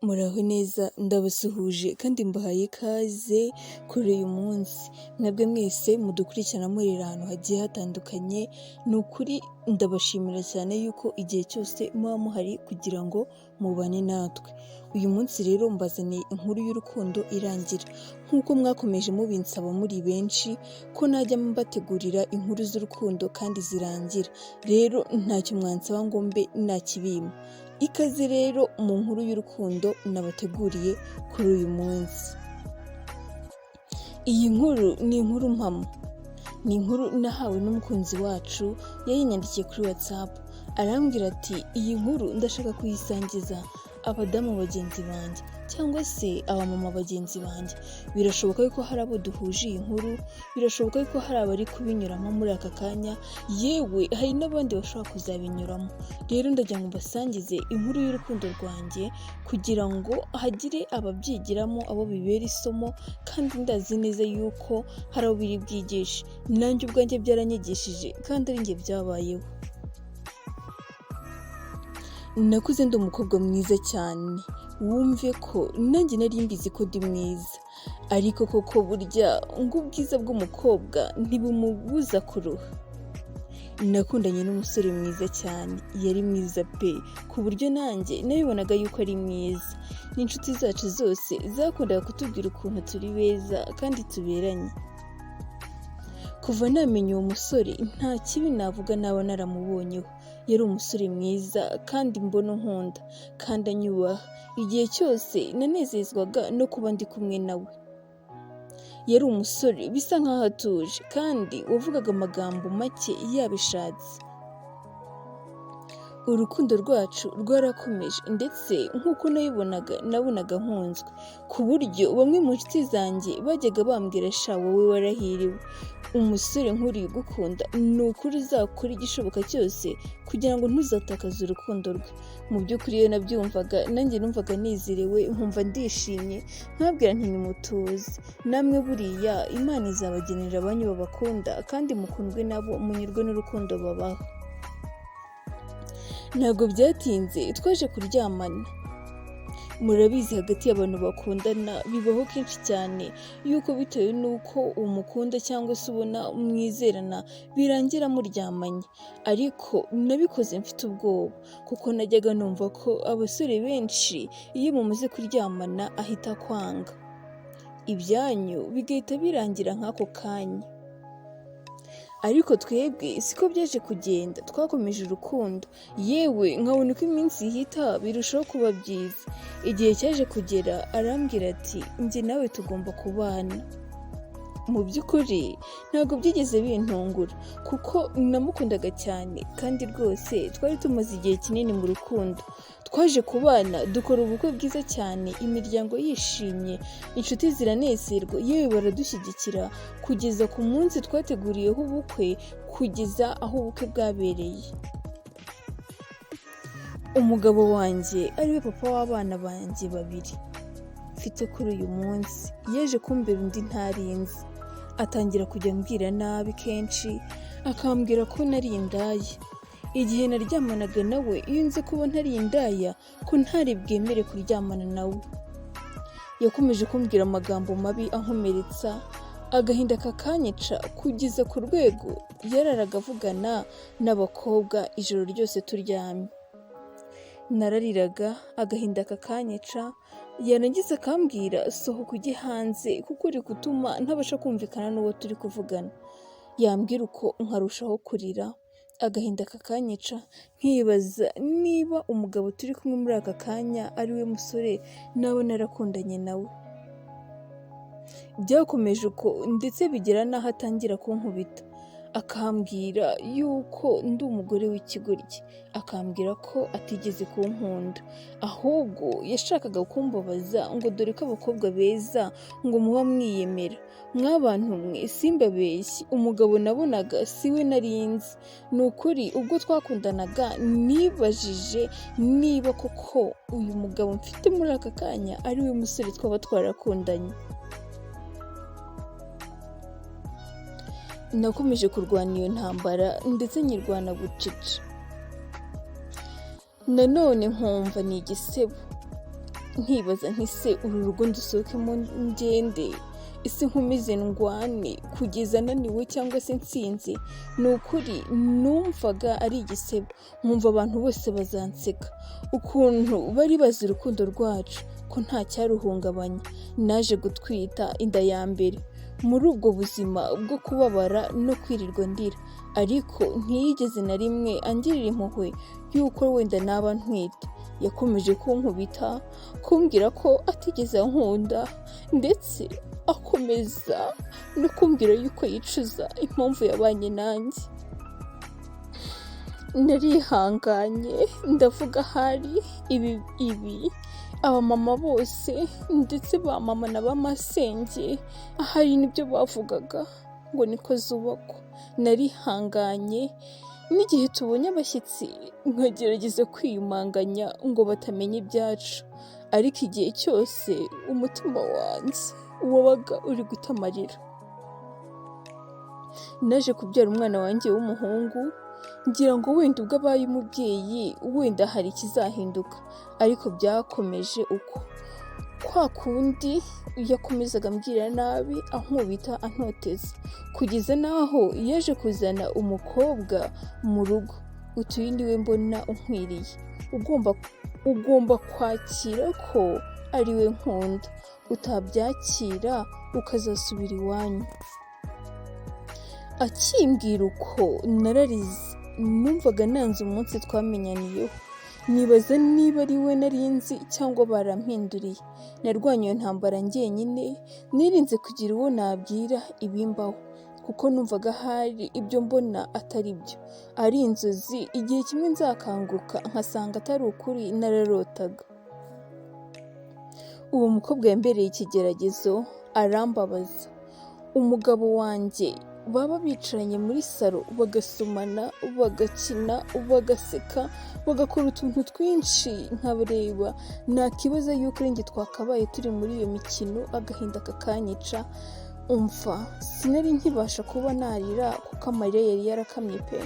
Muraho neza ndabasuhuje kandi mbahaye ikaze kuri uyu munsi. Mwebwe mwese mudukurikirana murira ahantu hagiye hatandukanye, ni ukuri ndabashimira cyane yuko igihe cyose muba muhari kugira ngo mubane natwe. Uyu munsi rero mbazaniye inkuru y'urukundo irangira. Nk'uko mwakomeje mubinsaba muri benshi ko najya mbategurira inkuru z'urukundo kandi zirangira. Rero ntacyo mwansaba ngo mbe nakibima. Ikaze rero mu nkuru y'urukundo nabateguriye kuri uyu munsi. Iyi nkuru ni inkuru mpamo. Ni inkuru nahawe n'umukunzi wacu, yayinyandikiye kuri WhatsApp. Arambwira ati iyi nkuru ndashaka kuyisangiza abadamu bagenzi banjye cyangwa se abamama bagenzi banjye. Birashoboka yuko hari abo duhuje iyi nkuru, birashoboka yuko hari abari kubinyuramo muri aka kanya, yewe hari n'abandi bashobora kuzabinyuramo. Rero ndagira ngo mbasangize inkuru y'urukundo rwanjye kugira ngo hagire ababyigiramo, abo bibera isomo, kandi ndazi neza yuko hari abo biri bwigishe. Nanjye ubwanjye byaranyigishije kandi ari njye byabayeho. Nakuze ndi umukobwa mwiza cyane, wumve ko nanjye nari mbizi ko ndi mwiza, ariko koko burya ngo ubwiza bw'umukobwa ntibumubuza kuruha. Nakundanye n'umusore mwiza cyane, yari mwiza pe, ku buryo nanjye nabibonaga yuko ari mwiza. N'inshuti zacu zose zakundaga kutubwira ukuntu turi beza kandi tuberanye. Kuva namenya uwo musore nta kibi navuga naba naramubonyeho. Yari umusore mwiza kandi mbona unkunda kandi anyubaha. Igihe cyose nanezezwaga no kuba ndi kumwe nawe. Yari umusore bisa nkaho atuje kandi wavugaga amagambo make yabishatse. Urukundo rwacu rwarakomeje ndetse nk'uko nabonaga nkunzwe, ku buryo bamwe mu nshuti zanjye bajyaga bambwira sha wowe warahiriwe, umusore nk'uriya ugukunda ni ukuri uzakora igishoboka cyose kugira ngo ntuzatakaze urukundo rwe. Mu by'ukuri iyo nabyumvaga nanjye numvaga nezerewe, nkumva ndishimye, nkabwira nti nimutuze, namwe buriya Imana izabagenera abanyu babakunda kandi mukundwe nabo, munyurwe n'urukundo babaha. Ntabwo byatinze twaje kuryamana. Murabizi hagati y'abantu bakundana bibaho kenshi cyane yuko bitewe n'uko umukunda cyangwa se ubona mwizerana birangira muryamanye, ariko nabikoze mfite ubwoba kuko najyaga numva ko abasore benshi iyo mumaze kuryamana ahita kwanga, ibyanyu bigahita birangira nk'ako kanya. Ariko twebwe siko byaje kugenda, twakomeje urukundo, yewe nkabona uko iminsi ihita birushaho kuba byiza. Igihe cyaje kugera arambwira ati njye nawe tugomba kubana. Mu by'ukuri ntabwo byigeze bintungura kuko namukundaga cyane kandi rwose twari tumaze igihe kinini mu rukundo. Twaje kubana dukora ubukwe bwiza cyane, imiryango yishimye, inshuti ziranezerwa, yewe baradushyigikira kugeza ku munsi twateguriyeho ubukwe, kugeza aho ubukwe bwabereye. Umugabo wanjye ariwe papa w'abana banjye babiri mfite kuri uyu munsi yaje kumbera undi ntarinzi. Atangira kujya ambwira nabi kenshi, akambwira ko nari indaya. Igihe naryamanaga nawe iyo nzi kuba ntari indaya ko ntari bwemere kuryamana nawe. Yakomeje kumbwira amagambo mabi ankomeretsa, agahinda kakanyica kugeza ku rwego yararaga avugana n'abakobwa ijoro ryose turyamye. Narariraga, agahinda kakanyica, yarangiza akambwira sohoka ujye hanze kuko uri gutuma ntabasha kumvikana n'uwo turi kuvugana. Yambwira uko nkarushaho kurira, agahinda kakanyica, nkibaza niba umugabo turi kumwe muri aka kanya ari we musore nawe narakundanye nawe. Byakomeje uko ndetse bigera n'aho atangira kunkubita, akambwira yuko ndi umugore w'ikigoryi, akambwira ko atigeze kunkunda, ahubwo yashakaga kumbabaza ngo dore ko abakobwa beza ngo muba mwiyemera. Mwabantu mwe simbabeshyi, umugabo nabonaga siwe narinzi. Ni ukuri ubwo twakundanaga nibajije niba koko uyu mugabo mfite muri aka kanya ari we musore twaba twarakundanye. Nakomeje kurwana iyo ntambara ndetse nyirwana bucece. Nanone nkumva ni igisebo. nkibaza nti se uru rugo ndusohokemo ngende, ese nkomeze ndwane kugeza naniwe cyangwa se nsinze? Ni ukuri numvaga ari igisebo, nkumva abantu bose bazanseka ukuntu bari bazi urukundo rwacu ko nta cyaruhungabanya. Naje gutwita inda ya mbere muri ubwo buzima bwo kubabara no kwirirwa ndira, ariko ntiyigeze na rimwe angirira impuhwe y'uko wenda naba ntwite. Yakomeje kunkubita, kumbwira ko atigeze ankunda, ndetse akomeza no kumbwira yuko yicuza impamvu yabanye nanjye. Narihanganye ndavuga ahari ibi abamama bose ndetse ba mama na ba masenge ahari nibyo bavugaga ngo niko zubakwa. Narihanganye, n'igihe tubonye abashyitsi nkagerageza kwiyumanganya ngo batamenya ibyacu, ariko igihe cyose umutima wanjye wabaga uri guta amarira. Naje kubyara umwana wanjye w'umuhungu, ngira ngo wenda ubwo abaye umubyeyi wenda hari ikizahinduka, ariko byakomeje uko kwa kundi yakomezaga ambwira nabi, ankubita, antoteza, kugeza n'aho yaje kuzana umukobwa mu rugo. Utuye niwe mbona unkwiriye, ugomba kwakira ko ari we nkunda, utabyakira ukazasubira iwanyu. Akimbwira uko nararize, numvaga nanze umunsi twamenyaniyeho, nibaza niba ari we nari nzi cyangwa barampinduriye. Narwanye iyo ntambara njyenyine, nirinze kugira uwo nabwira ibimbaho, kuko numvaga hari ibyo mbona atari byo, ari inzozi. Igihe kimwe nzakanguka nkasanga atari ukuri, nararotaga. Uwo mukobwa yambereye ikigeragezo, arambabaza. Umugabo wanjye baba bicaranye muri salo bagasomana, bagakina, bagaseka, bagakora utuntu twinshi nkabareba, nakibaza yuko ari njye twakabaye turi muri iyo mikino, agahinda kakanyica. Umva, sinari nkibasha kuba narira kuko amarira yari yarakamye pe.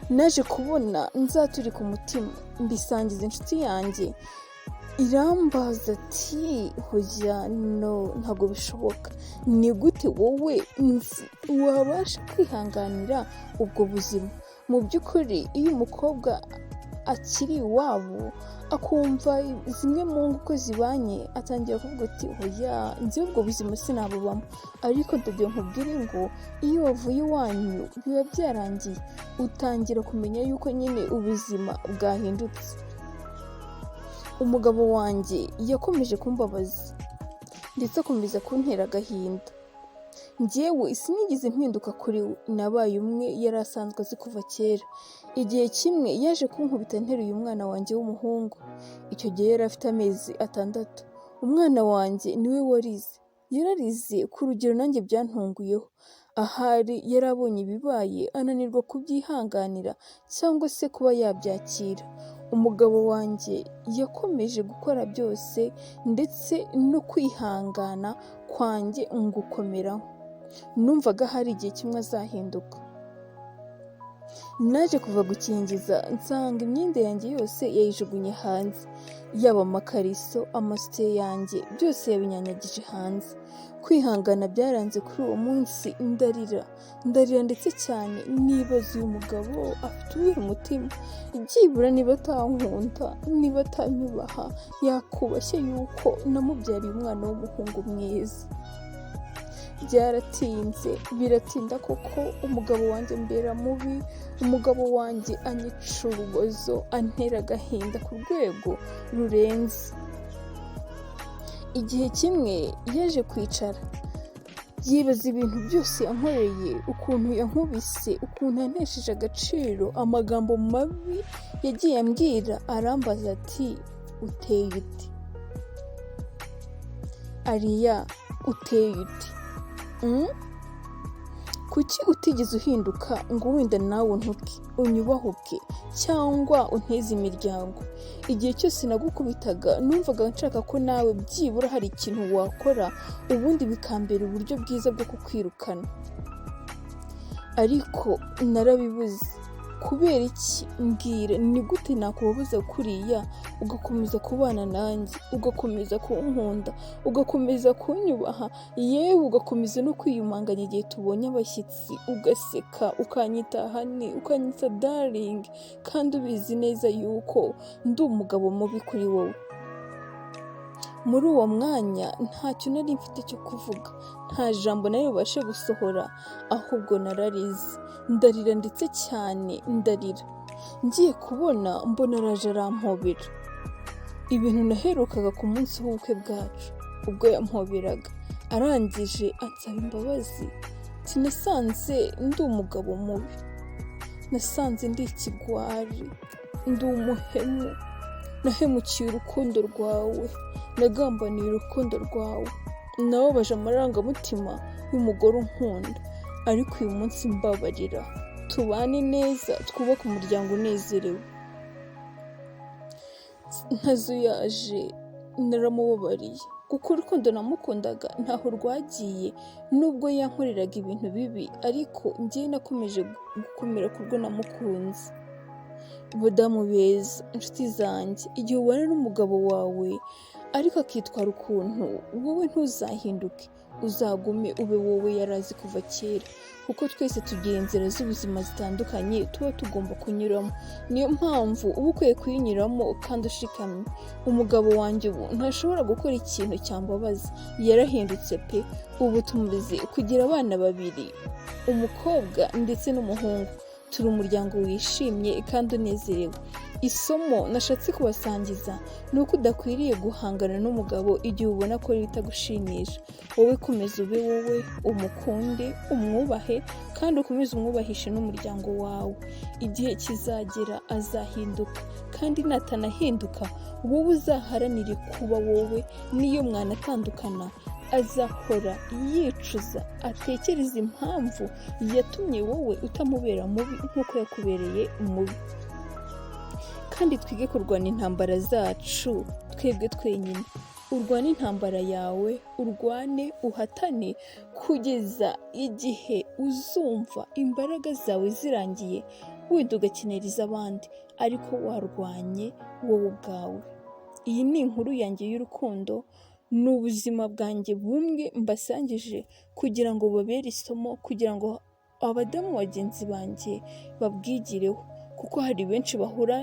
Naje kubona nzaturika umutima, mbisangiza inshuti yanjye, irambaza ati hoya no, ntabwo bishoboka. Ni gute wowe nzi wabasha kwihanganira ubwo buzima? Mu by'ukuri iyo umukobwa akiri iwabo akumva zimwe mu ngo uko zibanye, atangira kuvuga ati hoya nzi ubwo buzima sinabubamo. Ariko ndagira nkubwire ngo iyo wavuye iwanyu biba byarangiye, utangira kumenya yuko nyine ubuzima bwahindutse. Umugabo wanjye yakomeje kumbabaza ndetse akomeza kuntera agahinda. Njyewe sinigeze mpinduka kuri we, nabaye umwe yari asanzwe azi kuva kera. Igihe kimwe yaje kunkubita nteruye umwana wanjye w'umuhungu. Icyo gihe yari afite amezi 6. Umwana wanjye niwe warize, yararize ku rugero nanjye byantunguyeho. Ahari yari abonye ibibaye, ananirwa kubyihanganira cyangwa se kuba yabyakira. Umugabo wanjye yakomeje gukora byose, ndetse no kwihangana kwanjye ngukomeraho. Numvaga hari igihe kimwe azahinduka. Naje kuva gukingiza, nsanga imyenda yanjye yose yayijugunye hanze, yaba amakariso, amasutiye yanjye, byose yabinyanyagije hanze. Kwihangana byaranze kuri uwo munsi, ndarira ndetse cyane, nibaza uyu mugabo afite uwuhe mutima? Byibura niba atankunda, niba atanyubaha, yakubashye yuko namubyariye umwana w'umuhungu mwiza. Byaratinze, biratinda koko, umugabo wanjye mbera mubi, umugabo wanjye anyica urubozo, antera agahinda ku rwego rurenze. Igihe kimwe yaje kwicara, yibaza ibintu byose yankoreye, ukuntu yankubise, ukuntu yantesheje agaciro, amagambo mabi yagiye ambwira. Arambaza ati uteye ute? Ariya, uteye ute? Kuki utigeze uhinduka ngo wenda nawe untuke, unyubahuke cyangwa unteze imiryango? Igihe cyose nagukubitaga numvaga nshaka ko nawe byibura hari ikintu wakora, ubundi bikambera uburyo bwiza bwo kukwirukana. Ariko narabibuze kubera iki? Mbwira, ni gute nakubabaza kuriya ugakomeza kubana nanjye, ugakomeza kunkunda, ugakomeza kunyubaha, yewe ugakomeza no kwiyumanganya igihe tubonye abashyitsi, ugaseka, ukanyita honey, ukanyita darling, kandi ubizi neza yuko ndi umugabo mubi kuri wowe. Muri uwo mwanya ntacyo nari mfite cyo kuvuga, nta jambo nari bubashe gusohora, ahubwo nararize, ndarira ndetse cyane ndarira. Ngiye kubona mbona araje arampobera, ibintu naherukaga ku munsi w'ubukwe bwacu, ubwo yampoberaga arangije ansaba imbabazi. Nasanze ndi umugabo mubi, nasanze ndi ikigwari, ndi umuhemu, nahemukiye urukundo rwawe, nagambaniye urukundo rwawe, nababaje amarangamutima y'umugore unkunda, ariko uyu munsi mbabarira, tubane neza, twubake umuryango unezerewe. Ntazuyaje naramubabariye kuko urukundo namukundaga ntaho rwagiye, nubwo yankoreraga ibintu bibi, ariko njye nakomeje gukomera kubwo namukunze. Badamu beza, inshuti zanjye, igihe ubana n'umugabo wawe ariko akitwara ukuntu, wowe ntuzahinduke, uzagume ube wowe yarazi kuva kera, kuko twese tugira inzira z'ubuzima zitandukanye tuba tugomba kunyuramo. Niyo mpamvu uba ukwiye kuyinyuramo kandi ushikamye. Umugabo wanjye ubu ntashobora gukora ikintu cyambabaza, yarahindutse pe. Ubu tumaze kugira abana 2, umukobwa ndetse n'umuhungu. Turi umuryango wishimye kandi unezerewe. Isomo nashatse kubasangiza ni uko udakwiriye guhangana n'umugabo igihe ubona ko bitagushimisha. Wowe komeza ube wowe, umukunde, umwubahe, kandi ukomeze umwubahishe n'umuryango wawe. Igihe kizagera azahinduka, kandi natanahinduka wowe uzaharanire kuba wowe, niyo mwanatandukana azahora yicuza, atekereza impamvu yatumye wowe utamubera mubi nk'uko yakubereye mubi. Kandi twige kurwana intambara zacu twebwe twenyine. Urwane intambara yawe, urwane, uhatane, kugeza igihe uzumva imbaraga zawe zirangiye, wenda ugakenera iz'abandi, ariko warwanye wowe ubwawe. Iyi ni inkuru yanjye y'urukundo, ni ubuzima bwanjye bumwe mbasangije kugira ngo babere isomo, kugira ngo abadamu bagenzi banjye babwigireho, kuko hari benshi bahura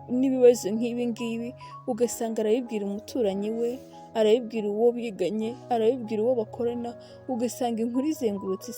n'ibibazo nk'ibi ngibi, ugasanga arabibwira umuturanyi we, arabibwira uwo biganye, arabibwira uwo bakorana, ugasanga inkuru izengurutse